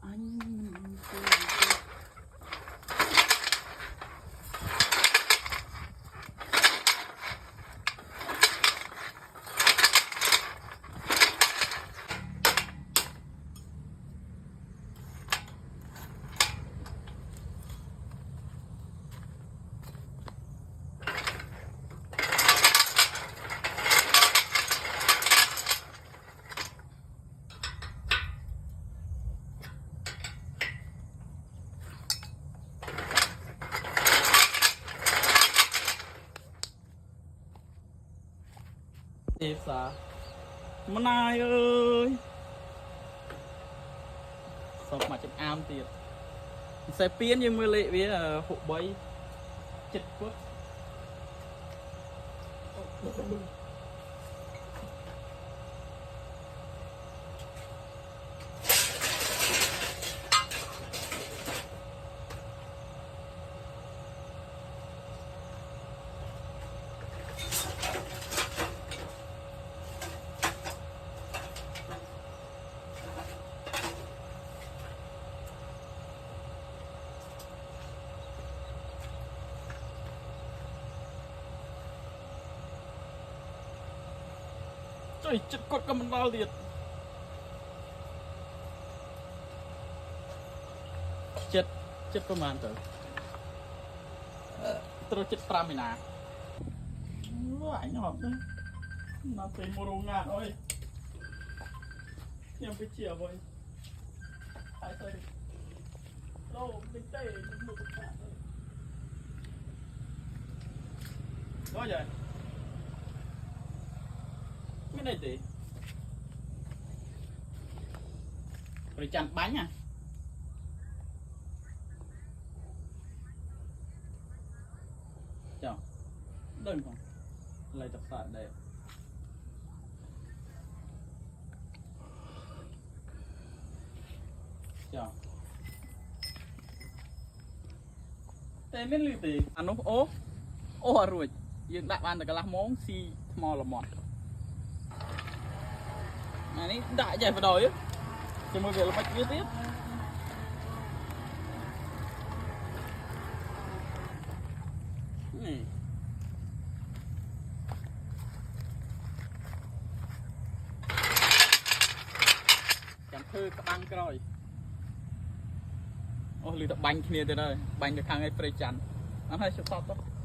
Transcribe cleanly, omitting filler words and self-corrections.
anh tiếp sao mà nai ơi sọc mà chụp am tiệt xe piến nhưng mưa lệ với hộ bấy chật quất trời chật quất cầm đau tiệt chật chậtประมาณตัวchật 5 មីនា anh học đấy nó thấy một đồ ngạn ơi em cái chìa vậy ai xây đâu mình tê một cái ngạn thôi đó vậy cái này gì rồi chặn bánh à chào đơn không lại tập sạn đây chào tên miếng lì tì anh úp ố ô rồi dương đại ban được cái lá món xi mò là mọt này đại chạy vào đồi á thì mới về là bạch tiếp này chẳng thư các băng rồi ô lì tập bánh kia tới đây bánh được thằng ấy phải chắn nó hay chụp tóc